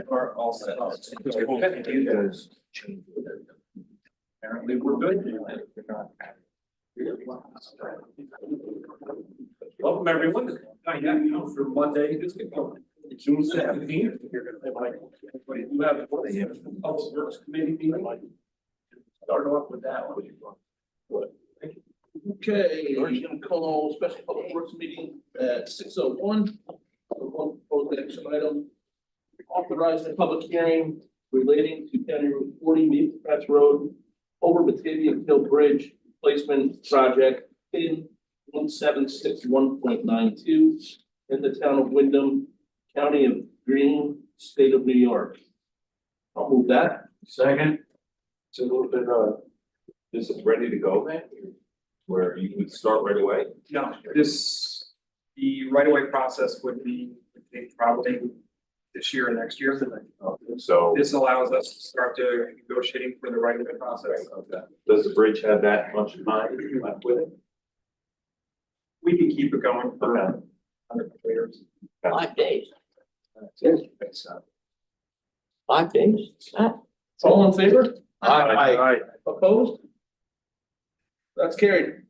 Are all set up. Apparently, we're good. Welcome, everyone. For Monday, June 17th. You have a Public Works Committee meeting. Start off with that one. Okay, we're gonna call special public works meeting at 6:01. One proposed action item, authorizing a public hearing relating to County Route 40 Maple Patch Road over Batavia Hill Bridge Placement Project in 1761.92 in the town of Wyndham, County of Greene, State of New York. I'll move that. Second. It's a little bit, this is ready to go then, where you would start right away? No, the right-of-way process would be, I think, probably this year or next year. So, This allows us to start negotiating for the right-of-way process. does the bridge have that much time left with it? We can keep it going for Okay. another couple of years. 5 days. It's, 5 days. All in favor? Aye. Opposed? That's carried. Is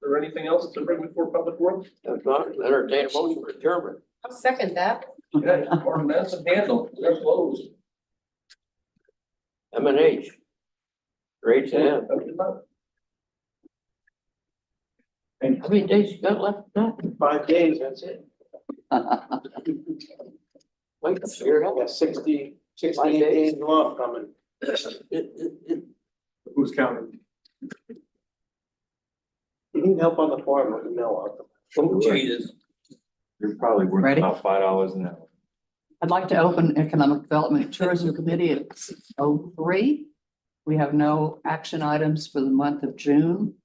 there anything else to bring before public works? If not, entertain a motion for adjournment. I'll second that. Okay, Martin Manson handle, they're closed. M&H. Great to have. How many days you got left? 5 days, that's it. Wait, you're I got 68 days off coming. Who's counting? You need help on the farm with the mill out. Jesus. You're probably worth Ready? about $5 an hour. I'd like to open Economic Development and Tourism Committee at 6:03. We have no action items for the month of June.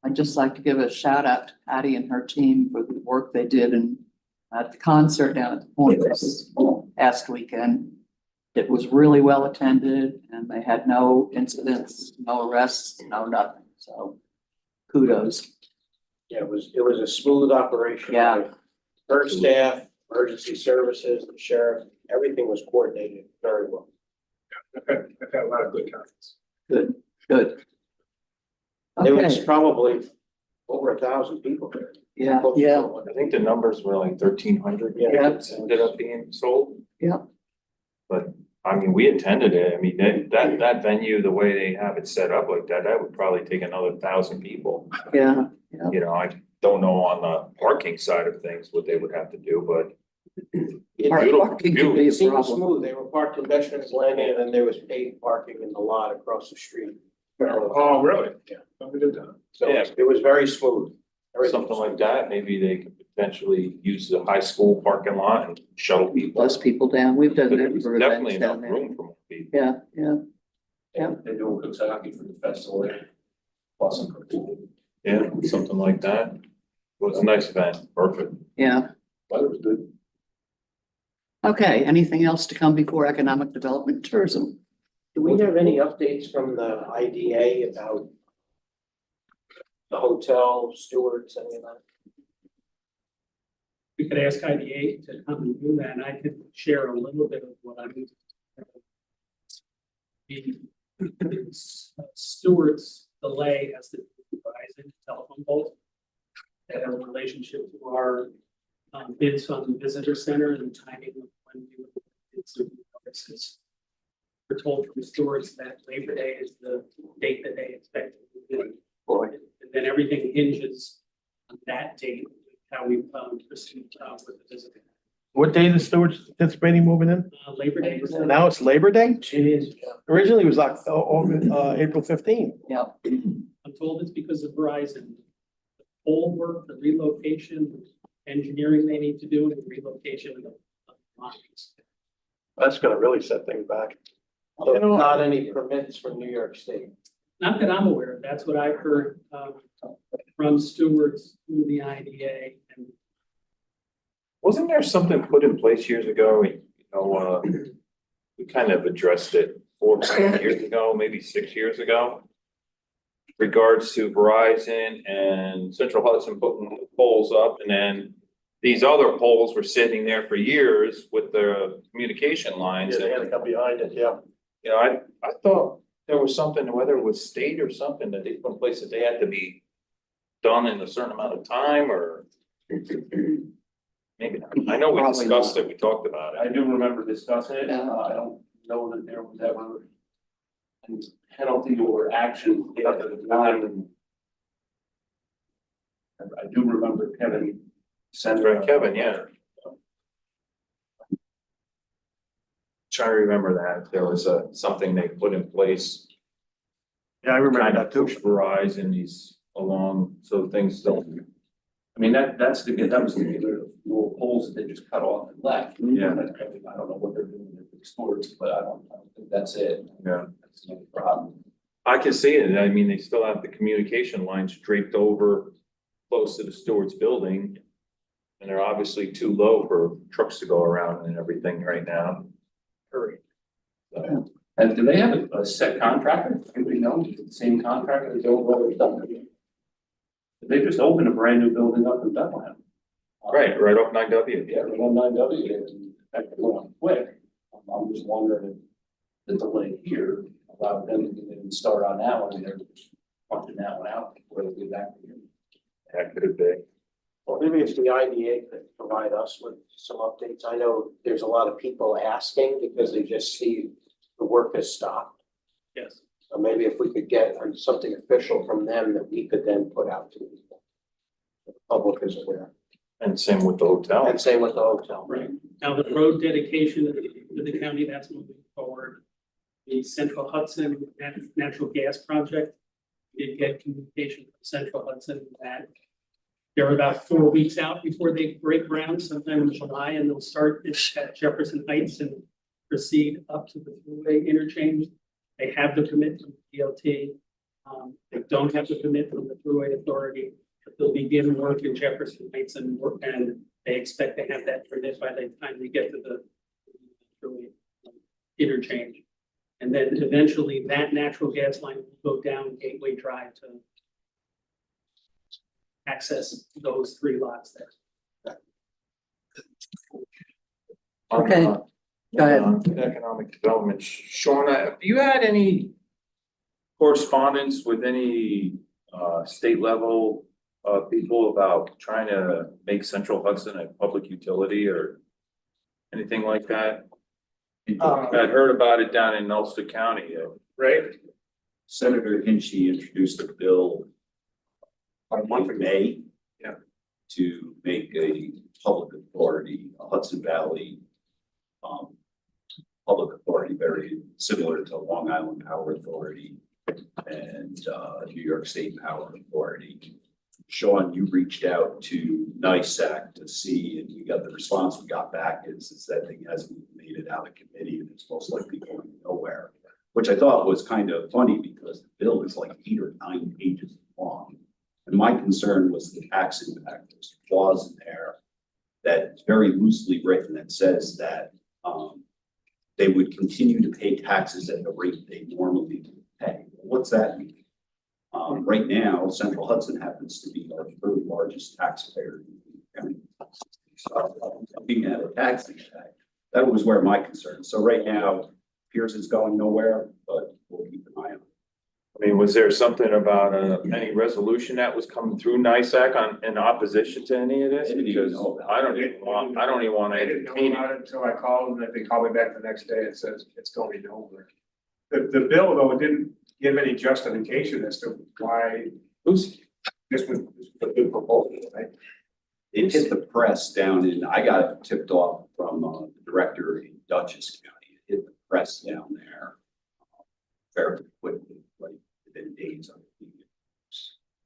I'd just like to give a shout out to Patty and her team for the work they did at the concert down at the Point this past weekend. It was really well attended and they had no incidents, no arrests, no nothing. So kudos. Yeah, it was a smooth operation. Yeah. Her staff, emergency services, the sheriff, everything was coordinated very well. I've had a lot of good comments. Good, good. There was Okay, probably over 1,000 people there. yeah, Close to yeah, 1,000. I think the numbers were like 1,300 Yeah. tickets ended up being sold. yeah. But I mean, we attended it. I mean, that venue, the way they have it set up like that would probably take another 1,000 people. Yeah, You know, I don't know on the parking side of things what they would have to do, but Parking could be It a seemed problem. smooth. They were parked in Veterans Landing and then there was paid parking in the lot across the street. Oh, really? Yeah. We did that. So Yeah. it was very smooth. something like that, maybe they could potentially use the high school parking lot and shuttle people. Bus people down. We've done that There's for definitely events enough down there. room for more people. Yeah, yeah, yeah. They're doing Coxsackie for the festival there. Awesome. Yeah, something like that. It was a nice event, perfect. Yeah. Weather was good. Okay, anything else to come before economic development and tourism? Do we have any updates from the IDA about the hotel stewards, any of that? We could ask IDA to come and do that, and I could share a little bit of what I'm. The Stewart's delay as the Verizon telephone poles that have a relationship to our bids on the visitor center and the timing of when we would bid certain notices. We're told from Stewart's that Labor Day is the date that they expect to bid. And then everything hinges on that date, how we proceed with the visitor. What day is the Stewards anticipating moving in? Labor Day is. Now it's Labor Day? It is, yeah. Originally it was like, April 15th. Yeah, I'm told it's because of Verizon. The whole work, the relocation, engineering they need to do, and the relocation of the lines. That's gonna really set things back. So not any permits from New York State. Not that I'm aware of, that's what I've heard from stewards through the IDA. And Wasn't there something put in place years ago, we kind of addressed it 4 or 5 years ago, maybe 6 years ago. Regards to Verizon and Central Hudson putting poles up and then these other poles were sitting there for years with the communication lines. Yeah, they had And, to come behind it, yeah. you know, I thought there was something, whether it was state or something, that they put in place that they had to be done in a certain amount of time or maybe not. I know we Probably discussed not. it, we talked about I it. do remember discussing it, Yeah. I don't know that there was ever any penalty or action at the time, and I do remember Kevin sending. Right, Kevin, yeah. Trying to remember that, there was something they put in place. Yeah, I remember Kind that of too. push Verizon these along, so things don't, I mean, that was the little poles that they just cut off and left. Yeah. I don't know what they're doing with the stores, but I don't think that's it. yeah. That's no problem. I can see it, I mean, they still have the communication lines draped over close to the Stewart's building. And they're obviously too low for trucks to go around and everything right now. So, And do they have a set contractor? Anybody know? Is it the same contractor as overall stuff? They just opened a brand new building up in Bethlehem. right off 9W. Yeah, right on 9W, and that could go on quick. I'm just wondering if the delay here allowed them to get in and start on that one, and they're just punching that one out before they get back to you. That could be. Well, maybe if the IDA could provide us with some updates. I know there's a lot of people asking because they just see the work has stopped. Yes. So maybe if we could get something official from them that we could then put out to people. The public is aware. And same with the hotel. And same with the hotel. Right. Now, the road dedication to the county, that's moving forward. The Central Hudson natural gas project, we did get communication from Central Hudson that they're about 4 weeks out before they break ground sometime in July, and they'll start at Jefferson Heights and proceed up to the thruway interchange. They have the permit from DOT. They don't have the permit from the Thruway Authority. But they'll begin work in Jefferson Heights and they expect to have that permit by the time they get to the thruway interchange. And then eventually that natural gas line will go down Gateway Drive to access those 3 lots there. Okay, On, go ahead. on economic development, Sean, have you had any correspondence with any state level people about trying to make Central Hudson a public utility or anything like that? I heard about it down in Ulster County, right? Senator Hinchy introduced a bill on month of May. Yeah. To make a public authority, a Hudson Valley public authority, very similar to Long Island Power Authority and New York State Power Authority. Sean, you reached out to NISAC to see, and we got the response we got back is that thing hasn't made it out of committee and it's most likely going nowhere, which I thought was kind of funny because the bill is like 8 or 9 pages long. And my concern was the tax impact. There's a clause in there that's very loosely written that says that they would continue to pay taxes at the rate they normally pay. What's that mean? Right now, Central Hudson happens to be our 3rd largest taxpayer in the county. So, looking at a tax impact, that was where my concern. So right now, Pierce is going nowhere, but we'll keep an eye on it. I mean, was there something about any resolution that was coming through NISAC in opposition to any of this? I didn't even Because know about I don't even want I to didn't know entertain about it. it until I called and they called me back the next day and says it's going nowhere. The bill though didn't give any justification as to why this was a good proposal, right? It hit the press down in, I got tipped off from the director in Dutchess County. It hit the press down there fairly quickly, like within days of it.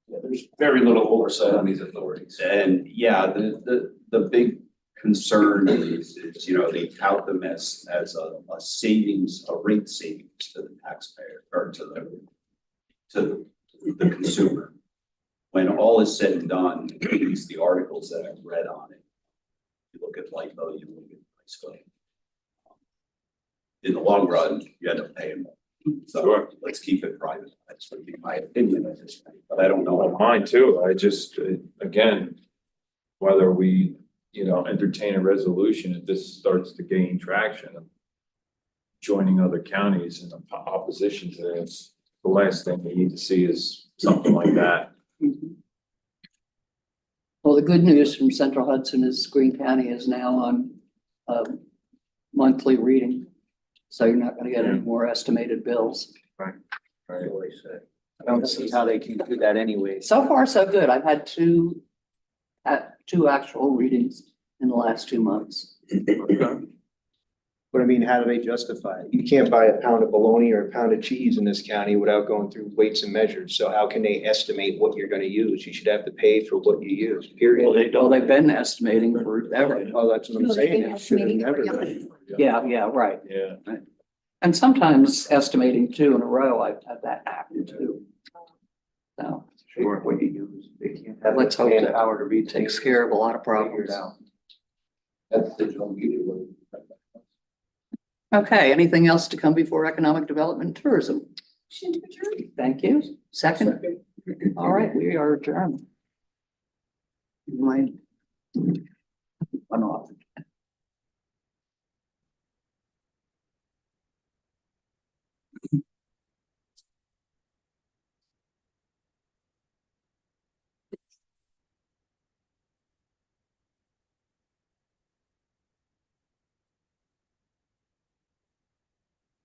Yeah, there's very little oversight on these authorities. And yeah, the big concern is, you know, they tout them as a savings, a rate savings to the taxpayer or to the consumer. When all is said and done, at least the articles that I've read on it, you look at light bill, you look at price bill. In the long run, you end up paying more. So Sure. let's keep it private. That's would be my opinion at this point, but I don't know. Well, mine too. I just, again, whether we, entertain a resolution if this starts to gain traction. Joining other counties in opposition to this, the last thing we need to see is something like that. Well, the good news from Central Hudson is Greene County is now on monthly reading. So you're not gonna get any more estimated bills. Right. I don't see how they can do that anyway. So far, so good. I've had two actual readings in the last 2 months. But I mean, how do they justify it? You can't buy a pound of bologna or a pound of cheese in this county without going through weights and measures. So how can they estimate what you're gonna use? You should have to pay for what you use, period. Well, they've been estimating forever. Oh, that's what I'm saying. It should have never been. Yeah, right. Yeah. And sometimes estimating 2 in a row, I've had that happen too. So Sure. What you use. They can't have let's the hope that manpower to read takes care of a lot of problems. That's digital media. Okay, anything else to come before economic development and tourism? Thank you. Second? All right, we are adjourned. Mine. One off.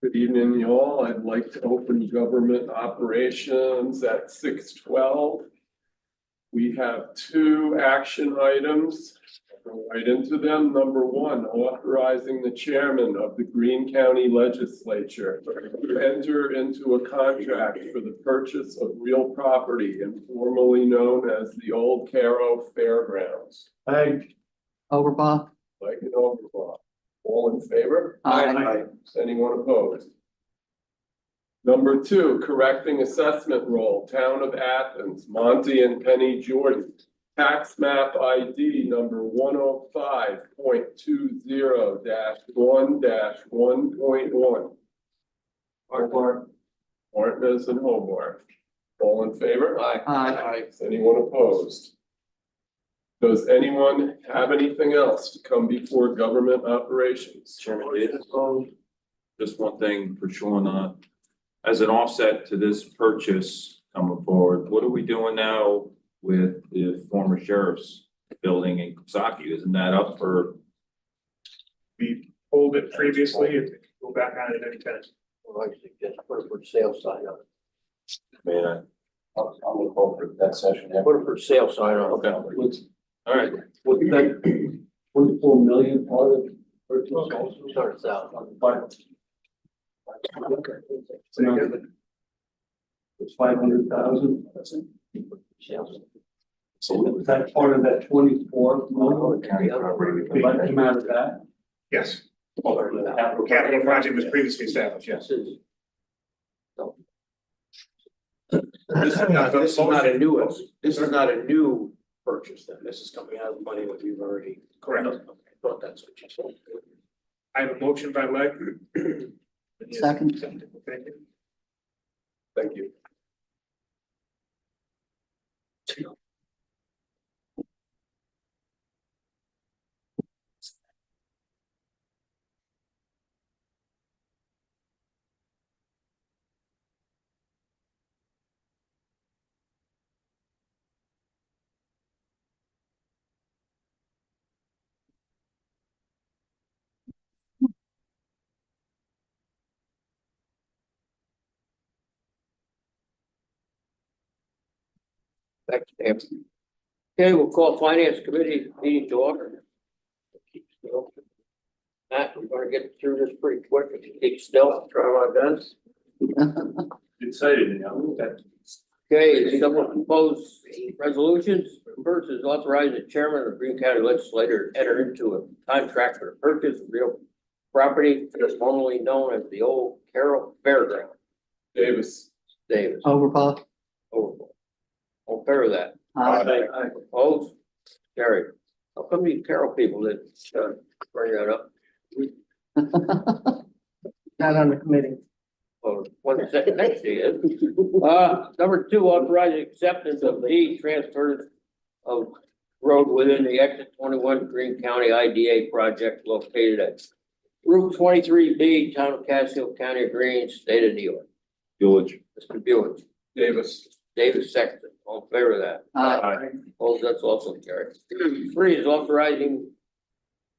Good evening, y'all. I'd like to open government operations at 6:12. We have 2 action items. I'll go right into them. Number 1, authorizing the chairman of the Greene County Legislature to enter into a contract for the purchase of real property informally known as the Old Caro Fairgrounds. Overbaugh? Like an overblock. All in favor? Aye. Is anyone opposed? Number 2, correcting assessment roll, Town of Athens, Monty and Penny Jordan. Tax map ID number 105.20-1-1.1. Hobart. Martinez and Hobart. All in favor? Aye. Is anyone opposed? Does anyone have anything else to come before government operations? Chairman Davis, just one thing for Sean, as an offset to this purchase coming forward, what are we doing now with the former sheriff's building in Coxsackie? Isn't that up for? We pulled it previously, and go back on it anytime. Well, I suggest put a for sale sign on it. Man, I'm looking forward to that session. Put a for sale sign on it. okay, all right. What that 24 million part of purchase also? 200,000. It's 500,000. So was that part of that 24 million? County property. Would like to come out of that? Yes, capital project was previously established, yes. This is not a new, this is not a new purchase then. This is coming out of money that we've already. Correct. I thought that's what you said. I have a motion by Leg. Second. Thank you. Thank you. Thanks, Dan. Okay, we'll call Finance Committee meeting to order. Matt, we're gonna get through this pretty quick if you keep still, try my best. Excited, you know, that. Okay, someone propose resolutions. First is authorizing the chairman of the Greene County Legislature to enter into a contract for the purchase of real property that is formerly known as the Old Carroll Fairground. Davis. Davis, Overbaugh? overboard. All fair of that. Aye. Opposed? Carried. How come these Carroll people didn't bring that up? Not on the committee. Or one second next to you. Number 2, authorizing acceptance of deed transfer of road within the exit 21 Greene County IDA project located at Route 23B, Town of Casco, County of Greene, State of New York. Village. Mr. Buick, Davis. David second, all in favor of that. Aye. Opposed, that's also carried. 3 is authorizing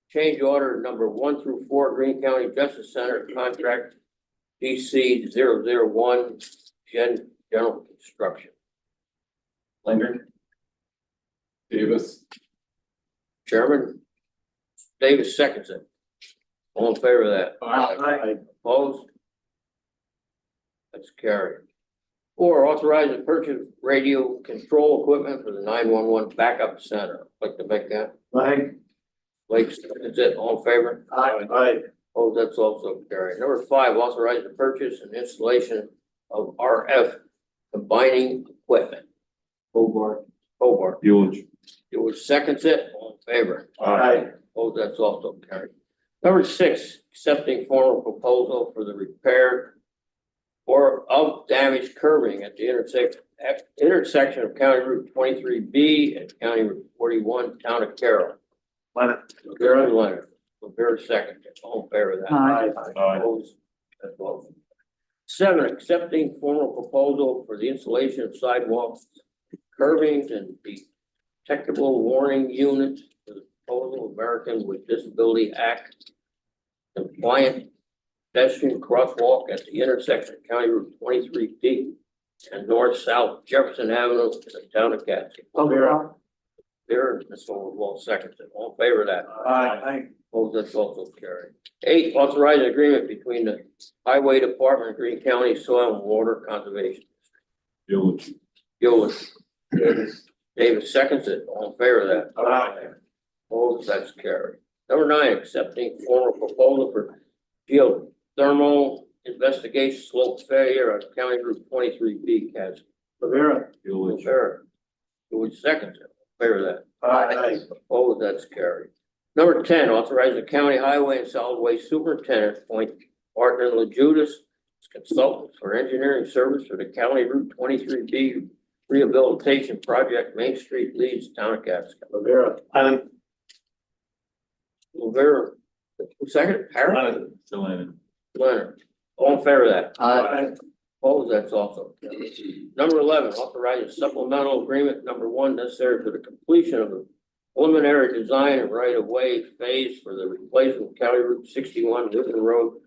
change order number 1 through 4, Greene County Justice Center contract DC 001 General Construction. Linder. Davis. Chairman, Davis seconds it. All in favor of that. Aye. Opposed? That's carried. 4, authorize the purchase of radio control equipment for the 911 backup center. Like to make that. Blake seconds it. All in favor? Aye. Oh, that's also carried. Number 5, authorize the purchase and installation of RF combining equipment. Hobart. Village. It was seconds it. All in favor? Aye. Oh, that's also carried. Number 6, accepting formal proposal for the repair or of damaged curbing at the intersection of County Route 23B and County Route 41, Town of Carroll. Rivera and Leonard. Rivera second. All in favor of that. Aye. Opposed? That's all. 7, accepting formal proposal for the installation of sidewalks, curbings, and detectable warning units for the proposal American with Disability Act compliant pedestrian crosswalk at the intersection of County Route 23D and north-south Jefferson Avenue in the town of Casco. Overall. There, Mr. Overall seconds it. All in favor of that. Aye. Opposed, that's also carried. 8, authorize an agreement between the Highway Department of Greene County Soil and Water Conservation. Village. Gillis. Davis seconds it. All in favor of that. Aye. Opposed, that's carried. Number 9, accepting formal proposal for geothermal investigation slope failure on County Route 23B, Casco. Rivera. Village. Sure. Who seconds it? All in favor of that. Aye. Opposed, that's carried. Number 10, authorize the county highway and solid waste superintendent appoint Martin LaJudas as consultant for engineering service for the county Route 23B rehabilitation project, Main Street leads town of Casco. Rivera. Rivera, who second? Harris? Still in. Leonard. All in favor of that. Aye. Opposed, that's also carried. Number 11, authorize a supplemental agreement number 1 necessary for the completion of the preliminary design and right-of-way phase for the replacement of County Route 61 Whitman Road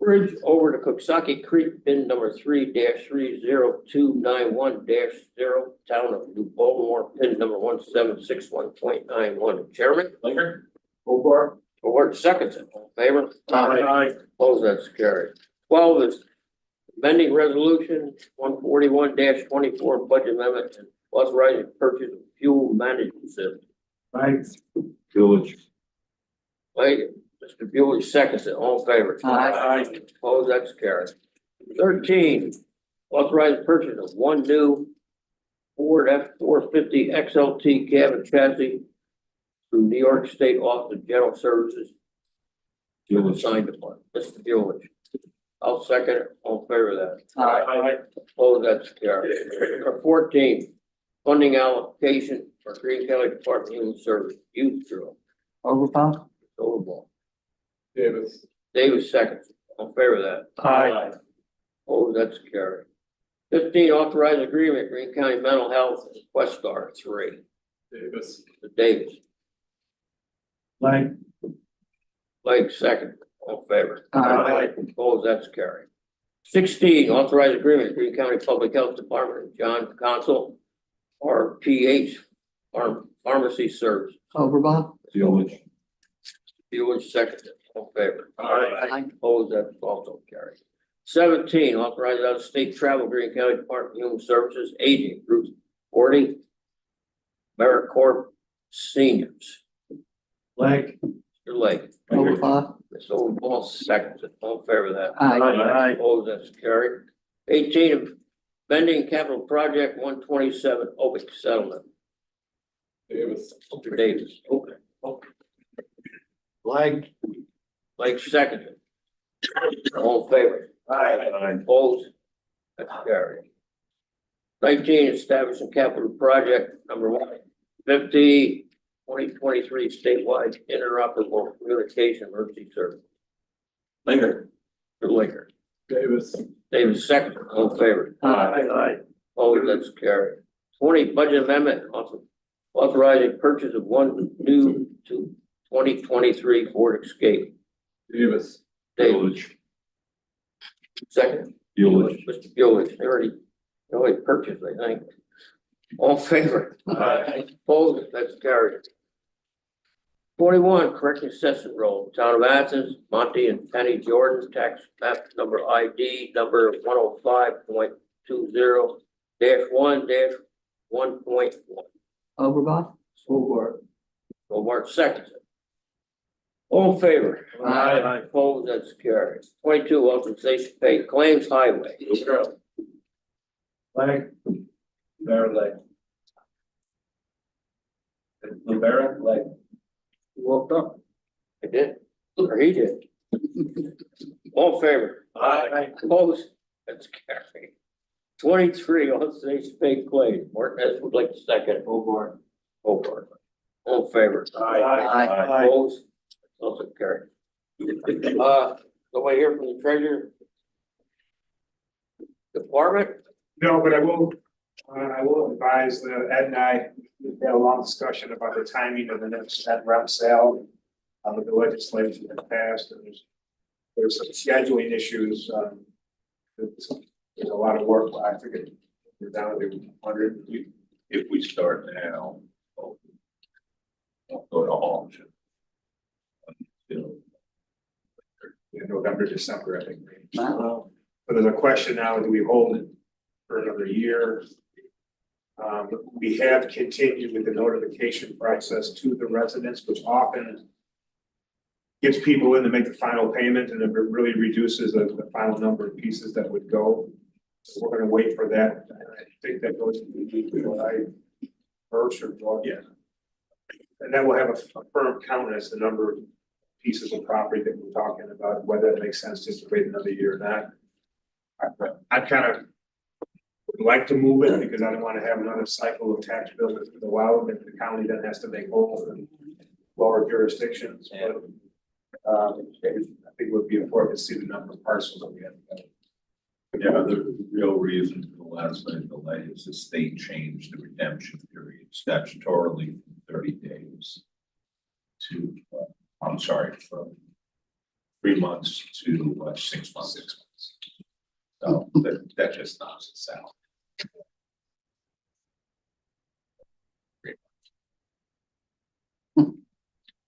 Bridge over to Cooksaki Creek, bin number 3-30291-0, town of New Baltimore, pin number 1761.91. Chairman? Linder. Hobart. Hobart seconds it. All in favor? Aye. Opposed, that's carried. 12 is amending resolution 141-24 budget amendment and authorizing purchase of fuel management system. Village. Wait, Mr. Bueller seconds it. All in favor? Aye. Opposed, that's carried. 13, authorized purchase of 1 new Ford F-450 XLT cab and chassis through New York State Office of General Services. Village. Signed upon. Mr. Bueller. I'll second it. All in favor of that. Aye. Opposed, that's carried. Number 14, funding allocation for Greene County Department of Human Service Youth Bureau. Overall. Overall. Davis. Davis seconds. All in favor of that. Aye. Oh, that's carried. 15, authorized agreement, Greene County Mental Health and Questar 3. Davis. Mr. Davis. Blake second. All in favor. Aye. Opposed, that's carried. 16, authorized agreement, Greene County Public Health Department, John Consul, RPH, Pharmacy Service. Overall. Village. Bueller second. All in favor. Aye. Opposed, that's also carried. 17, authorized out of state travel, Greene County Department of Human Services, Aging, Route 40, AmeriCorps Seniors. Blake. Mr. Lake. Overall. Ms. Overall seconds it. All in favor of that. Aye. Opposed, that's carried. 18, amending capital project 127, OPIC settlement. Davis. Mr. Davis. Okay. Blake. Lake seconded. All in favor. Aye. Opposed? That's carried. 19, establishing capital project number 1, 2023 statewide interoperable communication emergency service. Linger. Linger. Davis. David second, all in favor. Aye. Oh, that's carried. 20 budget amendment, authorizing purchase of one new to 2023 Ford Escape. Davis. David, second. Bueller. Mr. Bueller, they already purchased, I think. All in favor? Aye. Opposed, that's carried. 21, correcting assessment roll, Town of Athens, Monty and Penny Jordan, tax map number ID number 105.20-1-1.1. Overblock? Mark seconds. It. All in favor? Aye. Opposed, that's carried. 22, authorization pay claims highway. Leg. Bear leg. Rivera, leg. You woke up. I did, or he did. All in favor? Aye. Opposed, that's carried. 23, authorization pay claims. Martinez would like to second. Hobart. Hobart. All in favor? Aye. Opposed? Also carried. Nobody here from the treasurer? Department? No, but I will advise Ed and I, we had a long discussion about the timing of the next net rep sale. With the legislation that passed, and there's some scheduling issues, there's a lot of work, I figured we're down to 100. If we start now, we'll go to auction. Until In November, December, I think. Wow. So there's a question now, do we hold it for another year? We have continued with the notification process to the residents, which often gets people in to make the final payment, and it really reduces the final number of pieces that would go. So we're gonna wait for that. I think that goes to July first or July, yeah. And then we'll have a firm count as the number of pieces of property that we're talking about, whether it makes sense just to wait another year or not. I kind of would like to move it because I don't want to have another cycle of tax bills that go out and the county then has to make whole in lower jurisdictions. But, I think it would be important to see the number of parcels that we have. Yeah, the real reason for the last minute delay is the state changed the redemption period statutorily from 30 days to, I'm sorry, from 3 months to 6 months. 6 months. So that just knocks us out.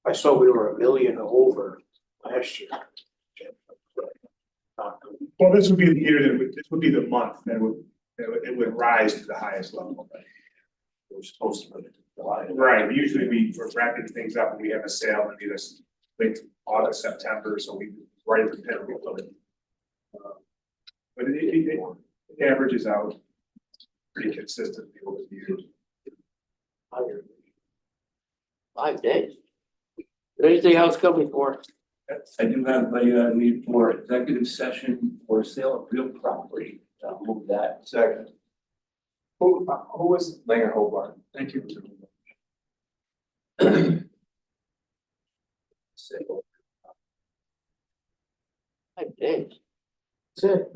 I saw we were $1 million over last year. Well, this would be the year this would be the month that it would rise to the highest level. It was supposed to be July. Right, usually we're wrapping things up and we have a sale in either late August, September, so we right at the pinnacle of it. But it averages out pretty consistently over the years. 5 days. Anything else coming for us? I do have a need for executive session for sale of real property. I'll move that. Second. Who was Langer Hobart? Thank you. 5 days. That's it.